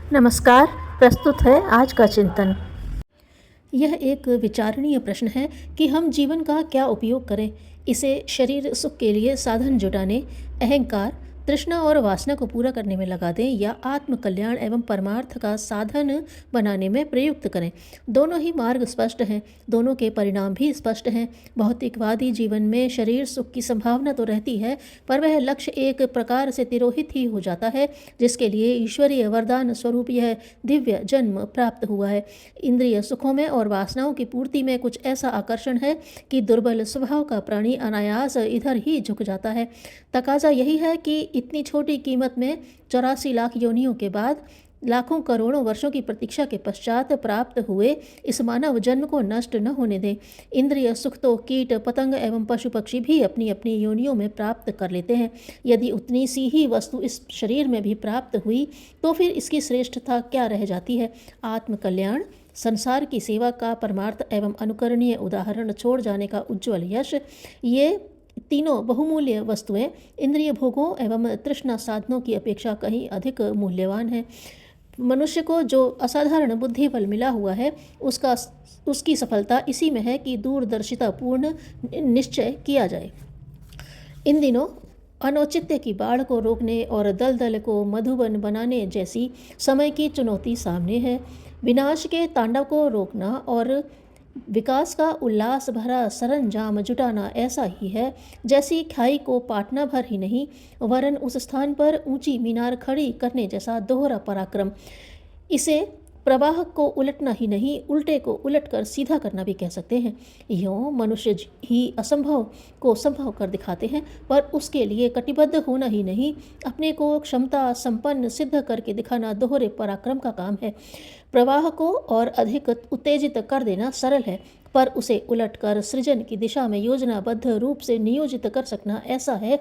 नमस्कार। प्रस्तुत है आज का चिंतन। यह एक विचारणीय प्रश्न है कि हम जीवन का क्या उपयोग करें। इसे शरीर सुख के लिए साधन जुटाने, अहंकार, तृष्णा और वासना को पूरा करने में लगा दें या आत्म कल्याण एवं परमार्थ का साधन बनाने में प्रयुक्त करें। दोनों ही मार्ग स्पष्ट हैं, दोनों के परिणाम भी स्पष्ट हैं। भौतिकवादी जीवन में शरीर सुख की संभावना तो रहती है, पर वह लक्ष्य एक प्रकार से तिरोहित ही हो जाता है, जिसके लिए ईश्वरीय वरदान स्वरूप यह दिव्य जन्म प्राप्त हुआ है। इंद्रिय सुखों में और वासनाओं की पूर्ति में कुछ ऐसा आकर्षण है कि दुर्बल स्वभाव का प्राणी अनायास इधर ही झुक जाता है। तकाजा यही है कि इतनी छोटी कीमत में 84 लाख योनियों के बाद, लाखों करोड़ों वर्षों की प्रतीक्षा के पश्चात प्राप्त हुए इस मानव जन्म को नष्ट न होने दें। इंद्रिय सुख तो कीट पतंग एवं पशु पक्षी भी अपनी अपनी योनियों में प्राप्त कर लेते हैं। यदि उतनी सी ही वस्तु इस शरीर में भी प्राप्त हुई तो फिर इसकी श्रेष्ठता क्या रह जाती है। आत्मकल्याण, संसार की सेवा का परमार्थ एवं अनुकरणीय उदाहरण छोड़ जाने का उज्ज्वल यश, ये तीनों बहुमूल्य वस्तुएं इंद्रिय भोगों एवं तृष्णा साधनों की अपेक्षा कहीं अधिक मूल्यवान है। मनुष्य को जो असाधारण बुद्धि बल मिला हुआ है, उसकी सफलता इसी में है कि दूरदर्शिता पूर्ण निश्चय किया जाए। इन दिनों अनौचित्य की बाढ़ को रोकने और दलदल को मधुबन बनाने जैसी समय की चुनौती सामने है। विनाश के तांडव को रोकना और विकास का उल्लास भरा सरंजाम जुटाना ऐसा ही है जैसी खाई को पाटना भर ही नहीं, वरन उस स्थान पर ऊंची मीनार खड़ी करने जैसा दोहरा पराक्रम। इसे प्रवाह को उलटना ही नहीं, उल्टे को उलटकर सीधा करना भी कह सकते हैं। यूँ मनुष्य ही असंभव को संभव कर दिखाते हैं, पर उसके लिए कटिबद्ध होना ही नहीं, अपने को क्षमता संपन्न सिद्ध करके दिखाना दोहरे पराक्रम का काम है। प्रवाह को और अधिक उत्तेजित कर देना सरल है, पर उसे उलटकर सृजन की दिशा में योजनाबद्ध रूप से नियोजित कर सकना ऐसा है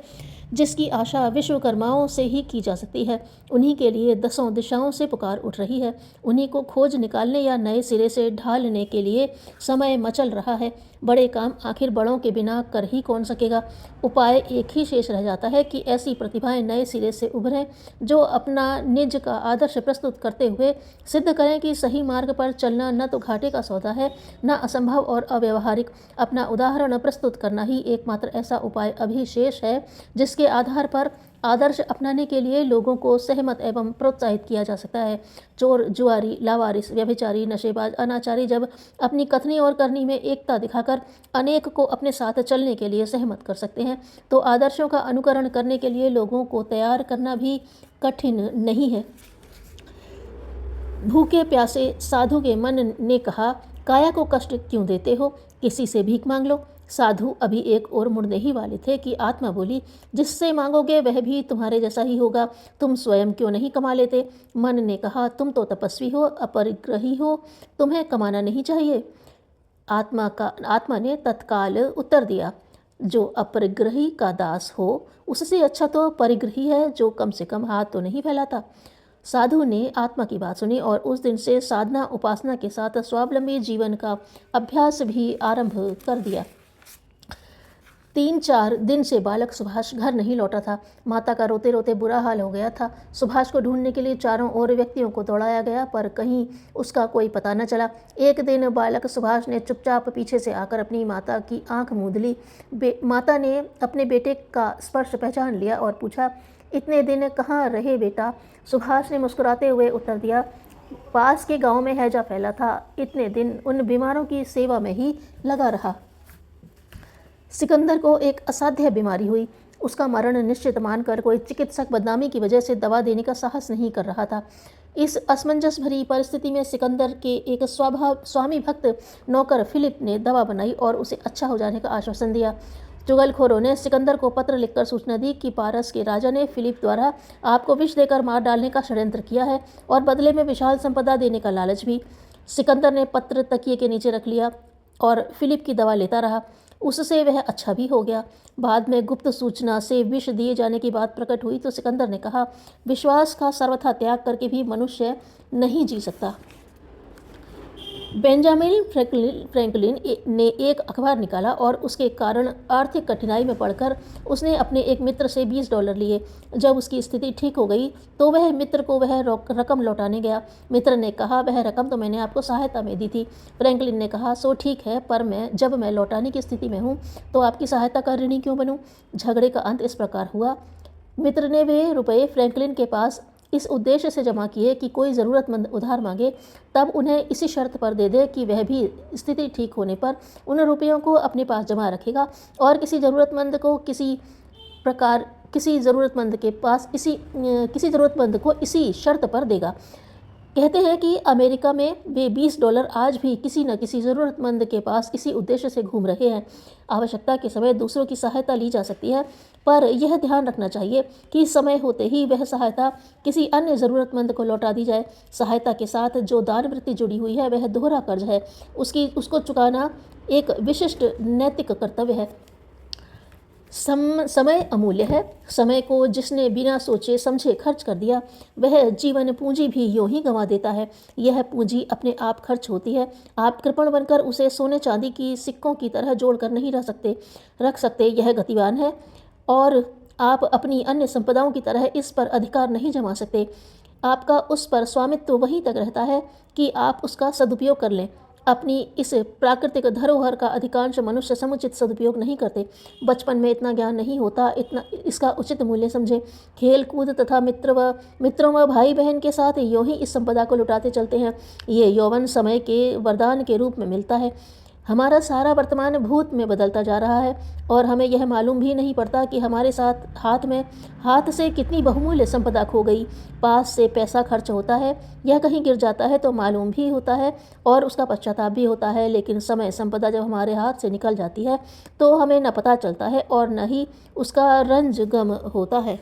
जिसकी आशा विश्वकर्माओं से ही की जा सकती है। उन्हीं के लिए दसों दिशाओं से पुकार उठ रही है। उन्हीं को खोज निकालने या नए सिरे से ढालने के लिए समय मचल रहा है। बड़े काम आखिर बड़ों के बिना कर ही कौन सकेगा। उपाय एक ही शेष रह जाता है कि ऐसी प्रतिभाएं नए सिरे से उभरें जो अपना निज का आदर्श प्रस्तुत करते हुए सिद्ध करें कि सही मार्ग पर चलना न तो घाटे का सौदा है, न असंभव और अव्यवहारिक। अपना उदाहरण प्रस्तुत करना ही एकमात्र ऐसा उपाय अभी शेष है जिसके आधार पर आदर्श अपनाने के लिए लोगों को सहमत एवं प्रोत्साहित किया जा सकता है। चोर, जुआरी, लावारिस, व्यभिचारी, नशेबाज, अनाचारी जब अपनी कथनी और करनी में एकता दिखाकर अनेक को अपने साथ चलने के लिए सहमत कर सकते हैं, तो आदर्शों का अनुकरण करने के लिए लोगों को तैयार करना भी कठिन नहीं है। भूखे प्यासे साधु के मन ने कहा, काया को कष्ट क्यों देते हो, किसी से भीख मांग लो। साधु अभी एक और मुड़ने ही वाले थे कि आत्मा बोली, जिससे मांगोगे वह भी तुम्हारे जैसा ही होगा, तुम स्वयं क्यों नहीं कमा लेते। मन ने कहा, तुम तो तपस्वी हो, अपरिग्रही हो, तुम्हें कमाना नहीं चाहिए। आत्मा ने तत्काल उत्तर दिया, जो अपरिग्रही का दास हो उससे अच्छा तो परिग्रही है जो कम से कम हाथ तो नहीं फैलाता। साधु ने आत्मा की बात सुनी और उस दिन से साधना उपासना के साथ स्वावलंबी जीवन का अभ्यास भी आरंभ कर दिया। 3-4 दिन से बालक सुभाष घर नहीं लौटा था। माता का रोते रोते बुरा हाल हो गया था। सुभाष को ढूंढने के लिए चारों ओर व्यक्तियों को दौड़ाया गया, पर कहीं उसका कोई पता न चला। एक दिन बालक सुभाष ने चुपचाप पीछे से आकर अपनी माता की आंख मूंद ली। माता ने अपने बेटे का स्पर्श पहचान लिया और पूछा, इतने दिन कहाँ रहे बेटा। सुभाष ने मुस्कुराते हुए उत्तर दिया, पास के गांव में हैजा फैला था, इतने दिन उन बीमारों की सेवा में ही लगा रहा। सिकंदर को एक असाध्य बीमारी हुई। उसका मरण निश्चित मानकर कोई चिकित्सक बदनामी की वजह से दवा देने का साहस नहीं कर रहा था। इस असमंजस भरी परिस्थिति में सिकंदर के एक स्वामी भक्त नौकर फिलिप ने दवा बनाई और उसे अच्छा हो जाने का आश्वासन दिया। चुगलखोरों ने सिकंदर को पत्र लिखकर सूचना दी कि पारस के राजा ने फिलिप द्वारा आपको विष देकर मार डालने का षड्यंत्र किया है और बदले में विशाल संपदा देने का लालच भी। सिकंदर ने पत्र तकिए के नीचे रख लिया और फिलिप की दवा लेता रहा। उससे वह अच्छा भी हो गया। बाद में गुप्त सूचना से विष दिए जाने की बात प्रकट हुई तो सिकंदर ने कहा, विश्वास का सर्वथा त्याग करके भी मनुष्य नहीं जी सकता। बेंजामिन फ्रैंकलिन ने एक अखबार निकाला और उसके कारण आर्थिक कठिनाई में पड़कर उसने अपने एक मित्र से $20 लिए। जब उसकी स्थिति ठीक हो गई तो वह मित्र को वह रकम लौटाने गया। मित्र ने कहा, वह रकम तो मैंने आपको सहायता में दी थी। फ्रैंकलिन ने कहा, सो ठीक है, पर जब मैं लौटाने की स्थिति में हूँ तो आपकी सहायता का ऋणी क्यों बनूँ। झगड़े का अंत इस प्रकार हुआ। मित्र ने वे रुपये फ्रैंकलिन के पास इस उद्देश्य से जमा किए कि कोई ज़रूरतमंद उधार मांगे तब उन्हें इसी शर्त पर दे दे कि वह भी स्थिति ठीक होने पर उन रुपयों को अपने पास जमा रखेगा और किसी ज़रूरतमंद को इसी शर्त पर देगा। कहते हैं कि अमेरिका में वे $20 आज भी किसी न किसी ज़रूरतमंद के पास इसी उद्देश्य से घूम रहे हैं। आवश्यकता के समय दूसरों की सहायता ली जा सकती है, पर यह ध्यान रखना चाहिए कि समय होते ही वह सहायता किसी अन्य ज़रूरतमंद को लौटा दी जाए। सहायता के साथ जो दान वृत्ति जुड़ी हुई है वह दोहरा कर्ज है, उसको चुकाना एक विशिष्ट नैतिक कर्तव्य है। समय अमूल्य है। समय को जिसने बिना सोचे समझे खर्च कर दिया वह जीवन पूंजी भी यूं ही गंवा देता है। यह पूंजी अपने आप खर्च होती है। आप कृपण बनकर उसे सोने चांदी की सिक्कों की तरह जोड़ कर नहीं रख सकते। यह गतिवान है और आप अपनी अन्य संपदाओं की तरह इस पर अधिकार नहीं जमा सकते। आपका उस पर स्वामित्व वहीं तक रहता है कि आप उसका सदुपयोग कर लें। अपनी इस प्राकृतिक धरोहर का अधिकांश मनुष्य समुचित सदुपयोग नहीं करते। बचपन में इतना ज्ञान नहीं होता, इसका उचित मूल्य समझें। खेल कूद तथा मित्रों व भाई बहन के साथ यूं ही इस संपदा को लुटाते चलते हैं। ये यौवन समय के वरदान के रूप में मिलता है। हमारा सारा वर्तमान भूत में बदलता जा रहा है और हमें यह मालूम भी नहीं पड़ता कि हमारे साथ हाथ से कितनी बहुमूल्य संपदा खो गई। पास से पैसा खर्च होता है, यह कहीं गिर जाता है तो मालूम भी होता है और उसका पश्चाताप भी होता है, लेकिन समय संपदा जब हमारे हाथ से निकल जाती है तो हमें न पता चलता है और न ही उसका रंज गम होता है।